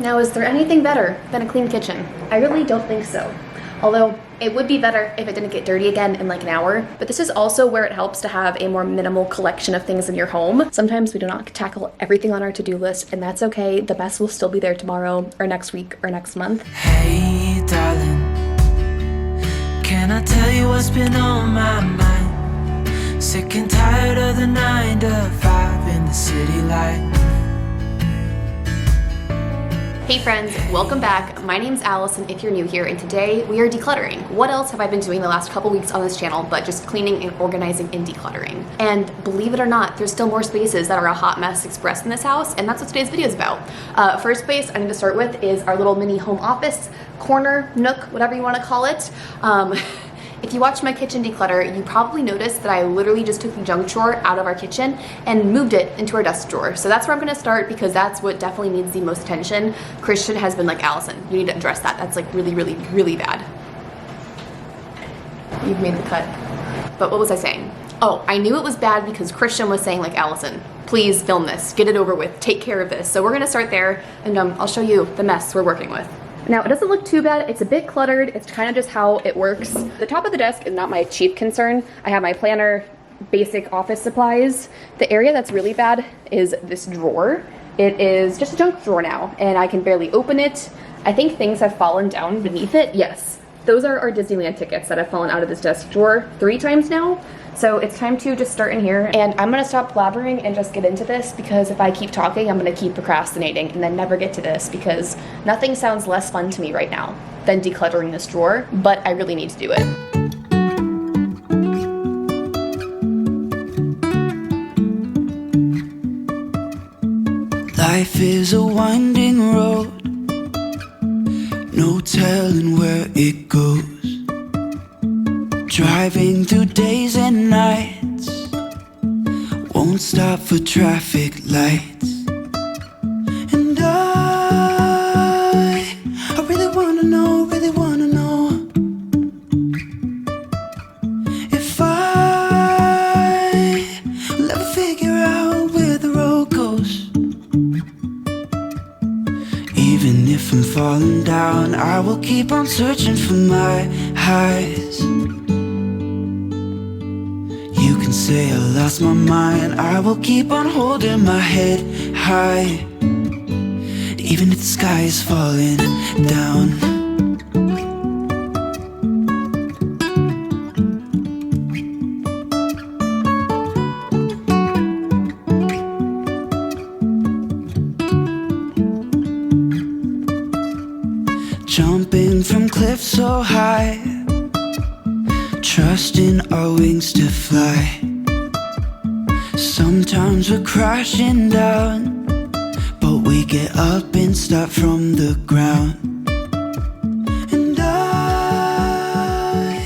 Now, is there anything better than a clean kitchen? I really don't think so. Although, it would be better if it didn't get dirty again in like an hour. But this is also where it helps to have a more minimal collection of things in your home. Sometimes we do not tackle everything on our to-do list, and that's okay. The mess will still be there tomorrow, or next week, or next month. Hey, darling, can I tell you what's been on my mind? Sick and tired of the 9 to 5 in the city life. Hey friends, welcome back. My name's Allison if you're new here, and today we are decluttering. What else have I been doing the last couple weeks on this channel but just cleaning and organizing and decluttering? And believe it or not, there's still more spaces that are a hot mess expressed in this house, and that's what today's video is about. First space I need to start with is our little mini home office, corner, nook, whatever you want to call it. If you watch my kitchen declutter, you probably noticed that I literally just took the junk drawer out of our kitchen and moved it into our desk drawer. So that's where I'm gonna start because that's what definitely needs the most attention. Christian has been like, Allison, you need to address that. That's like really, really, really bad. You've made the cut. But what was I saying? Oh, I knew it was bad because Christian was saying like, Allison, please film this, get it over with, take care of this. So we're gonna start there and I'll show you the mess we're working with. Now, it doesn't look too bad. It's a bit cluttered. It's kind of just how it works. The top of the desk is not my chief concern. I have my planner, basic office supplies. The area that's really bad is this drawer. It is just a junk drawer now, and I can barely open it. I think things have fallen down beneath it. Yes, those are our Disneyland tickets that have fallen out of this desk drawer 3 times now. So it's time to just start in here, and I'm gonna stop blabbering and just get into this because if I keep talking, I'm gonna keep procrastinating and then never get to this because nothing sounds less fun to me right now than decluttering this drawer, but I really need to do it. Life is a winding road, no telling where it goes. Driving through days and nights, won't stop for traffic lights. And I really wanna know if will ever figure out where the road goes. Even if I'm falling down, I will keep on searching for my highs. Say I lost my mind, I will keep on holding my head high, even if the sky is falling down. Jumping from cliffs so high, trusting our wings to fly. Sometimes we're crashing down, but we get up and start from the ground. And I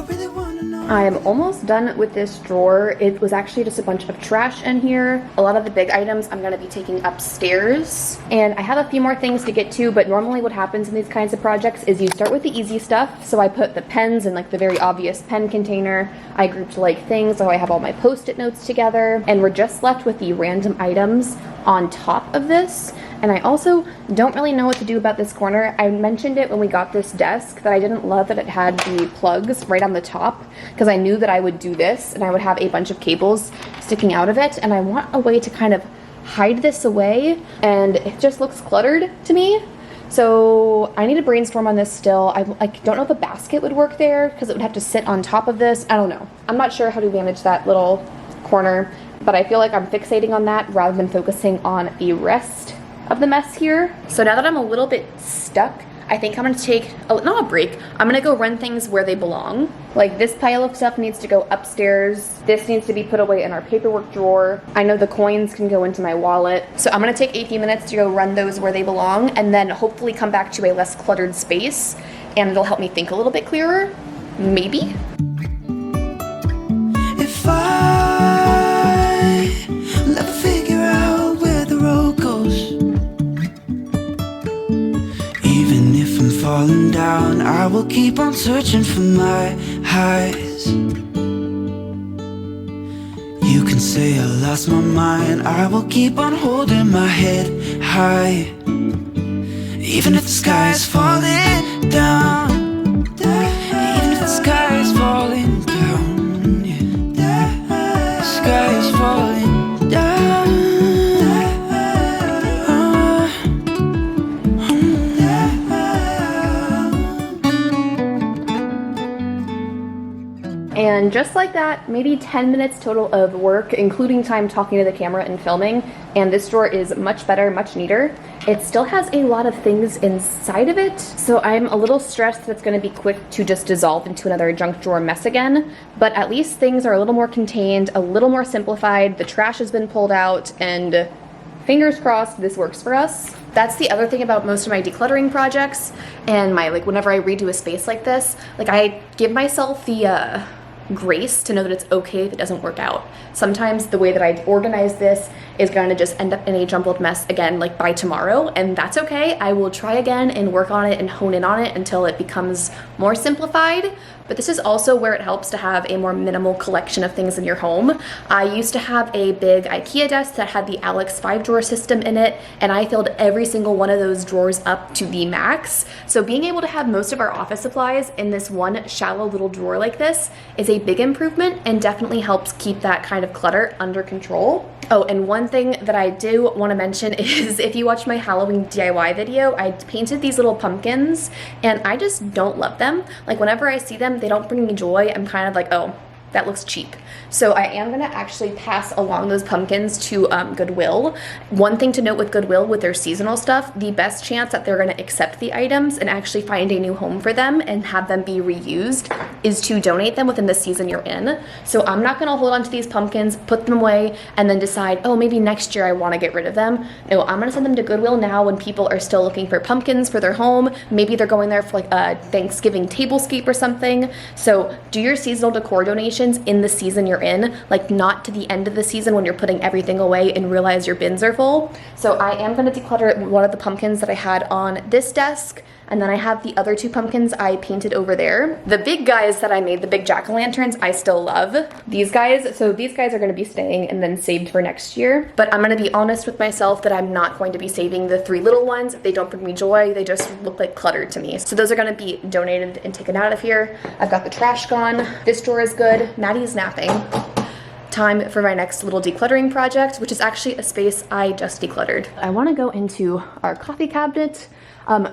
really wanna know. I am almost done with this drawer. It was actually just a bunch of trash in here. A lot of the big items I'm gonna be taking upstairs. And I have a few more things to get to, but normally what happens in these kinds of projects is you start with the easy stuff. So I put the pens in like the very obvious pen container. I grouped like things, so I have all my post-it notes together. And we're just left with the random items on top of this. And I also don't really know what to do about this corner. I mentioned it when we got this desk that I didn't love that it had the plugs right on the top because I knew that I would do this and I would have a bunch of cables sticking out of it, and I want a way to kind of hide this away, and it just looks cluttered to me. So I need to brainstorm on this still. I don't know if a basket would work there because it would have to sit on top of this. I don't know. I'm not sure how to manage that little corner, but I feel like I'm fixating on that rather than focusing on the rest of the mess here. So now that I'm a little bit stuck, I think I'm gonna take, not a break, I'm gonna go run things where they belong. Like this pile of stuff needs to go upstairs. This needs to be put away in our paperwork drawer. I know the coins can go into my wallet. So I'm gonna take a few minutes to go run those where they belong and then hopefully come back to a less cluttered space, and it'll help me think a little bit clearer, maybe. If I'll ever figure out where the road goes, even if I'm falling down, I will keep on searching for my highs. You can say I lost my mind, I will keep on holding my head high, Even if the sky is falling down, even if the sky is falling down, yeah. The sky is falling down. And just like that, maybe 10 minutes total of work, including time talking to the camera and filming, and this drawer is much better, much neater. It still has a lot of things inside of it, so I'm a little stressed that it's going to be quick to just dissolve into another junk drawer mess again, but at least things are a little more contained, a little more simplified, the trash has been pulled out, and fingers crossed this works for us. That's the other thing about most of my decluttering projects, and my, like, whenever I redo a space like this, like, I give myself the grace to know that it's okay if it doesn't work out. Sometimes the way that I organize this is going to just end up in a jumbled mess again, like by tomorrow, and that's okay. I will try again and work on it and hone in on it until it becomes more simplified. But this is also where it helps to have a more minimal collection of things in your home. I used to have a big IKEA desk that had the Alex 5-drawer system in it, and I filled every single one of those drawers up to the max. So being able to have most of our office supplies in this one shallow little drawer like this is a big improvement and definitely helps keep that kind of clutter under control. Oh, and one thing that I do want to mention is if you watch my Halloween DIY video, I painted these little pumpkins and I just don't love them. Like whenever I see them, they don't bring me joy. I'm kind of like, oh, that looks cheap. So I am gonna actually pass along those pumpkins to Goodwill. One thing to note with Goodwill, with their seasonal stuff, the best chance that they're gonna accept the items and actually find a new home for them and have them be reused is to donate them within the season you're in. So I'm not gonna hold on to these pumpkins, put them away, and then decide, oh, maybe next year I wanna get rid of them. No, I'm gonna send them to Goodwill now when people are still looking for pumpkins for their home. Maybe they're going there for like a Thanksgiving tablescape or something. So do your seasonal decor donations in the season you're in, like not to the end of the season when you're putting everything away and realize your bins are full. So I am going to declutter one of the pumpkins that I had on this desk, and then I have the other two pumpkins I painted over there. The big guys that I made, the big jack-o'-lanterns, I still love. These guys, so these guys are going to be staying and then saved for next year. But I'm going to be honest with myself that I'm not going to be saving the three little ones. They don't bring me joy. They just look like clutter to me. So those are going to be donated and taken out of here. I've got the trash gone. This drawer is good. Maddie's napping. Time for my next little decluttering project, which is actually a space I just decluttered. I want to go into our coffee cabinet.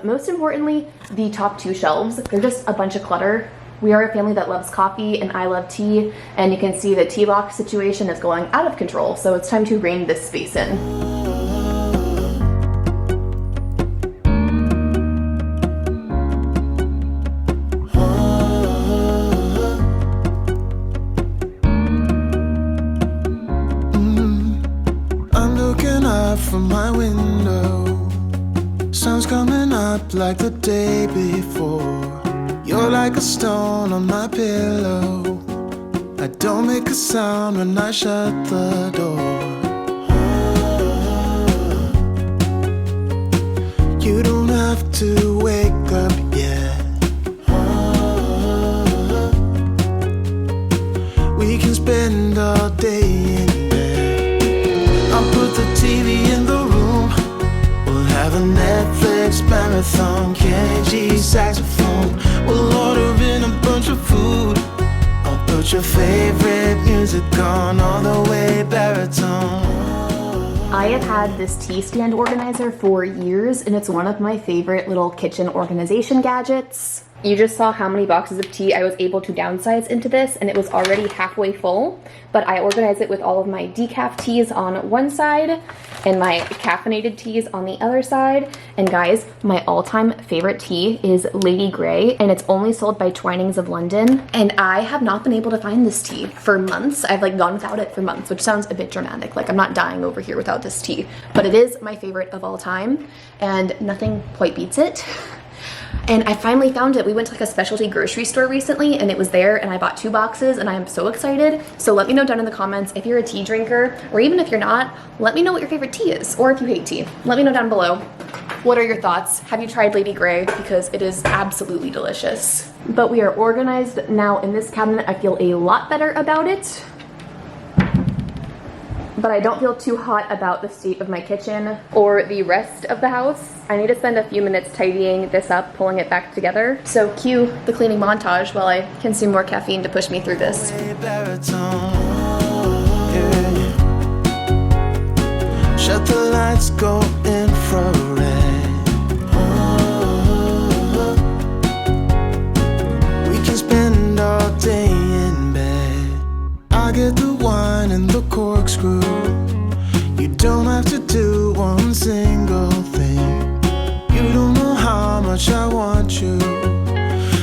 Most importantly, the top two shelves. They're just a bunch of clutter. We are a family that loves coffee and I love tea, and you can see the tea box situation is going out of control, so it's time to rein this space in. From my window, sun's coming up like the day before. You're like a stone on my pillow. I don't make a sound when I shut the door. You don't have to wake up yet. We can spend all day in bed. I'll put the TV in the room. We'll have a Netflix marathon, Kenny G saxophone. We'll order in a bunch of food. I'll put your favorite music on all the way baritone. I have had this tea stand organizer for years, and it's one of my favorite little kitchen organization gadgets. You just saw how many boxes of tea I was able to downsize into this, and it was already halfway full. But I organize it with all of my decaf teas on one side and my caffeinated teas on the other side. And guys, my all-time favorite tea is Lady Grey, and it's only sold by Twinings of London. And I have not been able to find this tea for months. I've like gone without it for months, which sounds a bit dramatic. Like I'm not dying over here without this tea, but it is my favorite of all time, and nothing quite beats it. And I finally found it. We went to like a specialty grocery store recently and it was there, and I bought 2 boxes and I am so excited. So let me know down in the comments if you're a tea drinker, or even if you're not, let me know what your favorite tea is, or if you hate tea. Let me know down below. What are your thoughts? Have you tried Lady Grey? Because it is absolutely delicious. But we are organized now in this cabinet. I feel a lot better about it. but I don't feel too hot about the state of my kitchen or the rest of the house. I need to spend a few minutes tidying this up, pulling it back together. So cue the cleaning montage while I consume more caffeine to push me through this. Shut the lights, go infrared. We can spend all day in bed. I get the wine and the corkscrew. You don't have to do one single thing. You don't know how much I want you.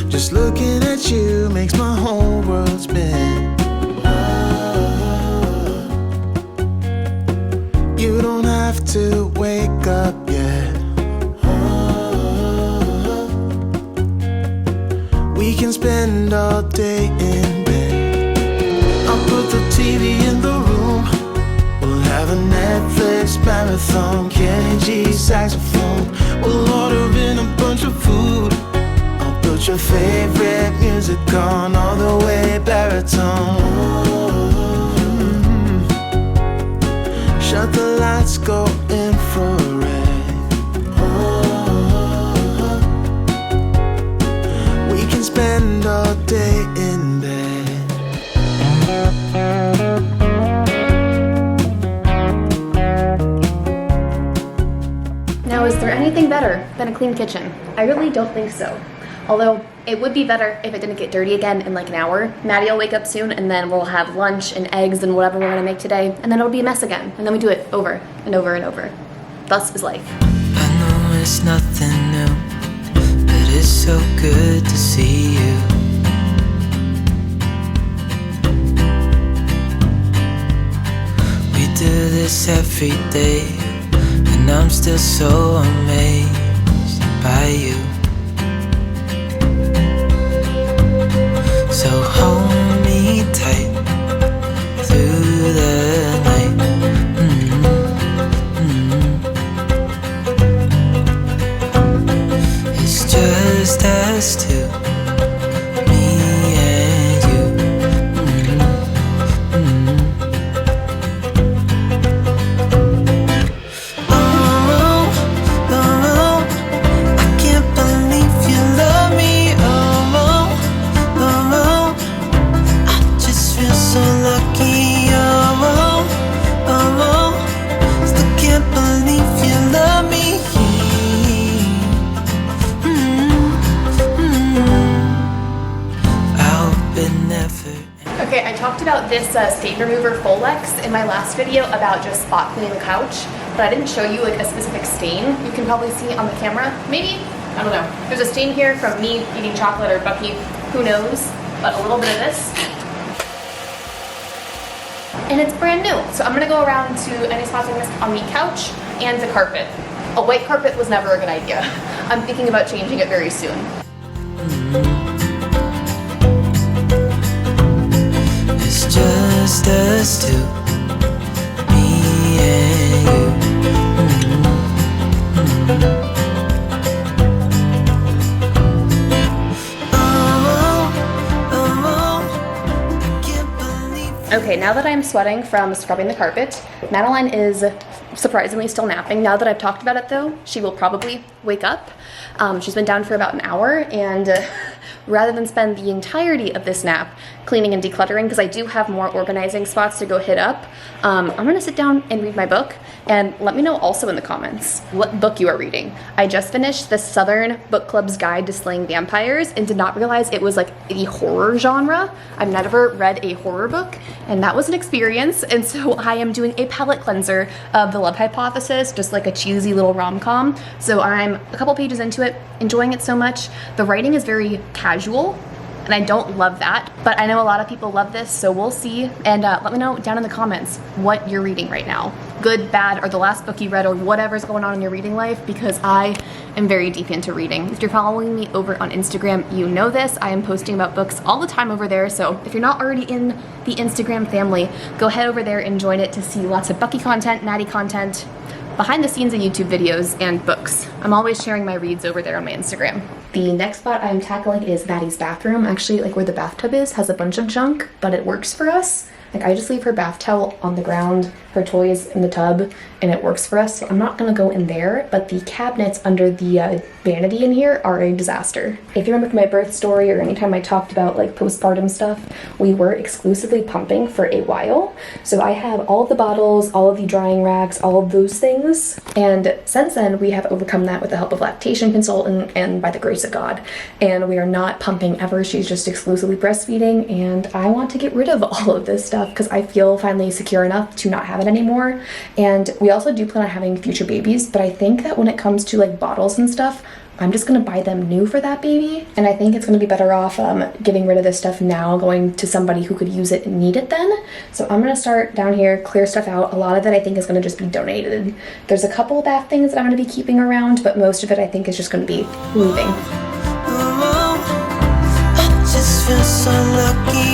Just looking at you makes my whole world spin. You don't have to wake up yet. We can spend all day in bed. I'll put the TV in the room. We'll have a Netflix marathon, Kenny G saxophone. We'll order in a bunch of food. I'll put your favorite music on, all the way baritone. Shut the lights, go infrared. We can spend all day in bed. Now, is there anything better than a clean kitchen? I really don't think so. Although, it would be better if it didn't get dirty again in like an hour. Maddie will wake up soon, and then we'll have lunch and eggs and whatever we're gonna make today, and then it'll be a mess again, and then we do it over and over and over. Thus is life. I know it's nothing new, but it's so good to see you. We do this every day, and I'm still so amazed by you. So hold me tight through the night. It's just us two, me and you. Oh, oh, I can't believe you love me. Oh, I just feel so lucky. Oh, still can't believe you love me. I hope it never. Okay, I talked about this stain remover Folex in my last video about just spot cleaning the couch, but I didn't show you like a specific stain. You can probably see on the camera, maybe? I don't know. There's a stain here from me eating chocolate or Bucky, who knows, but a little bit of this. And it's brand new, so I'm gonna go around to any spots I missed on the couch and the carpet. A white carpet was never a good idea. I'm thinking about changing it very soon. It's just us two, me and you. Okay, now that I'm sweating from scrubbing the carpet, Madeline is surprisingly still napping. Now that I've talked about it though, she will probably wake up. She's been down for about an hour, and rather than spend the entirety of this nap cleaning and decluttering, because I do have more organizing spots to go hit up, I'm gonna sit down and read my book. And let me know also in the comments what book you are reading. I just finished the Southern Book Club's Guide to Slaying Vampires and did not realize it was like the horror genre. I've never read a horror book, and that was an experience. And so I am doing a palate cleanser of The Love Hypothesis, just like a cheesy little rom-com. So I'm a couple pages into it, enjoying it so much. The writing is very casual, and I don't love that, but I know a lot of people love this, so we'll see. And let me know down in the comments what you're reading right now. Good, bad, or the last book you read, or whatever's going on in your reading life, because I am very deep into reading. If you're following me over on Instagram, you know this. I am posting about books all the time over there, so if you're not already in the Instagram family, go head over there and join it to see lots of Bucky content, Maddie content, behind the scenes of YouTube videos, and books. I'm always sharing my reads over there on my Instagram. The next spot I'm tackling is Maddie's bathroom. Actually, like where the bathtub is, has a bunch of junk, but it works for us. Like I just leave her bath towel on the ground her toys in the tub and it works for us, so I'm not gonna go in there, but the cabinets under the vanity in here are a disaster. If you remember my birth story or anytime I talked about like postpartum stuff, we were exclusively pumping for a while. So I have all of the bottles, all of the drying racks, all of those things. And since then we have overcome that with the help of lactation consultant and by the grace of God. And we are not pumping ever. She's just exclusively breastfeeding, and I want to get rid of all of this stuff because I feel finally secure enough to not have it anymore. And we also do plan on having future babies, but I think that when it comes to like bottles and stuff, I'm just gonna buy them new for that baby. And I think it's gonna be better off getting rid of this stuff now, going to somebody who could use it and need it then. So I'm gonna start down here, clear stuff out. A lot of it I think is gonna just be donated. There's a couple of bath things that I'm gonna be keeping around, but most of it I think is just gonna be leaving. I just feel so lucky,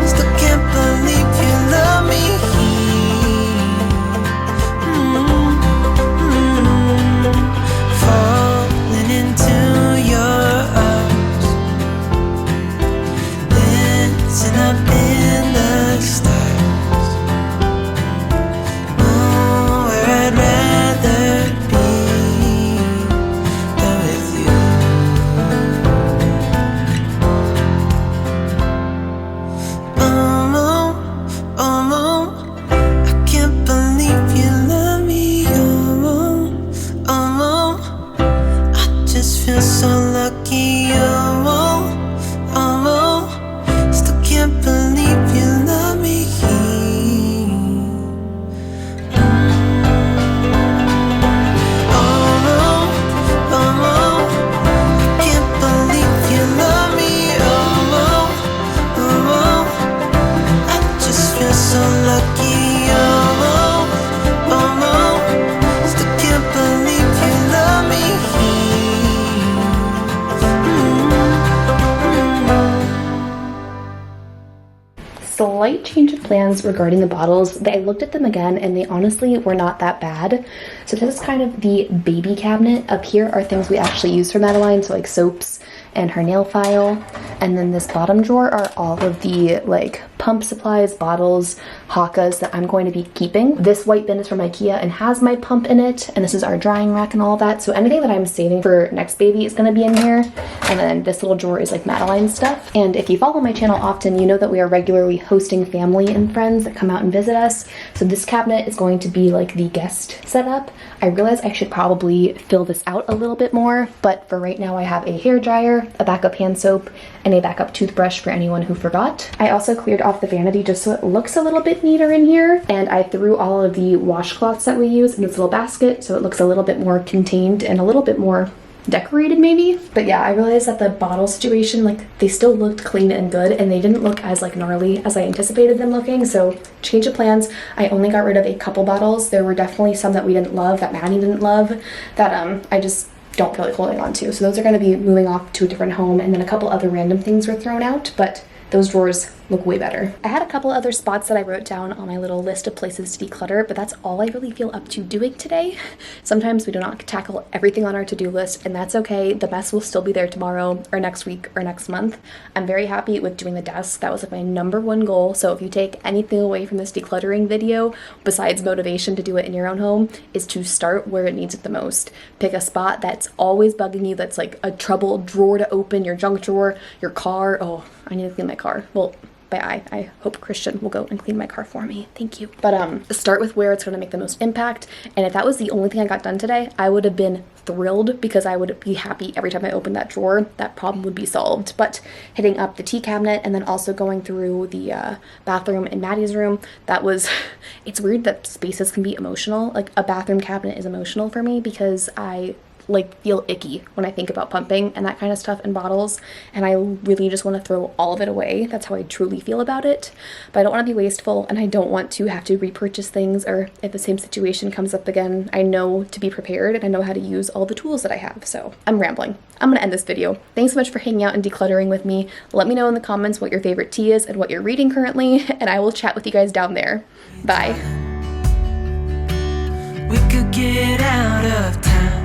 still can't believe you love me. Falling into your arms, dancing up in the stars. Nowhere I'd rather be than with you. I can't believe you love me. I just feel so lucky. Still can't believe you love me. I can't believe you love me. I just feel so lucky. Still can't believe you love me. Slight change of plans regarding the bottles. I looked at them again and they honestly were not that bad. So this is kind of the baby cabinet. Up here are things we actually use for Madeline, so like soaps and her nail file. And then this bottom drawer are all of the like pump supplies, bottles, Hakas that I'm going to be keeping. This white bin is from IKEA and has my pump in it, and this is our drying rack and all of that. So anything that I'm saving for next baby is going to be in here. And then this little drawer is like Madeline's stuff. And if you follow my channel often, you know that we are regularly hosting family and friends that come out and visit us. So this cabinet is going to be like the guest setup. I realize I should probably fill this out a little bit more, but for right now I have a hair dryer, a backup hand soap, and a backup toothbrush for anyone who forgot. I also cleared off the vanity just so it looks a little bit neater in here, and I threw all of the washcloths that we use in this little basket so it looks a little bit more contained and a little bit more decorated maybe. But yeah, I realized that the bottle situation, like they still looked clean and good and they didn't look as like gnarly as I anticipated them looking, so change of plans. I only got rid of a couple bottles. There were definitely some that we didn't love, that Maddie didn't love, that I just don't feel like holding on to. So those are going to be moving off to a different home, and then a couple other random things were thrown out, but those drawers look way better. I had a couple other spots that I wrote down on my little list of places to declutter, but that's all I really feel up to doing today. Sometimes we do not tackle everything on our to-do list, and that's okay. The mess will still be there tomorrow or next week or next month. I'm very happy with doing the desk. That was like my #1 goal. So if you take anything away from this decluttering video, besides motivation to do it in your own home, is to start where it needs it the most. Pick a spot that's always bugging you, that's like a trouble drawer to open, your junk drawer, your car. Oh, I need to clean my car. Well, I hope Christian will go and clean my car for me. Thank you. But start with where it's going to make the most impact. And if that was the only thing I got done today, I would have been thrilled because I would be happy every time I opened that drawer. That problem would be solved. But hitting up the tea cabinet and then also going through the bathroom in Maddie's room, that was, it's weird that spaces can be emotional. Like a bathroom cabinet is emotional for me because I like feel icky when I think about pumping and that kind of stuff in bottles, and I really just want to throw all of it away. That's how I truly feel about it. But I don't want to be wasteful, and I don't want to have to repurchase things, or if the same situation comes up again, I know to be prepared and I know how to use all the tools that I have. So I'm rambling. I'm gonna end this video. Thanks so much for hanging out and decluttering with me. Let me know in the comments what your favorite tea is and what you're reading currently, and I will chat with you guys down there. Bye. We could get out of town.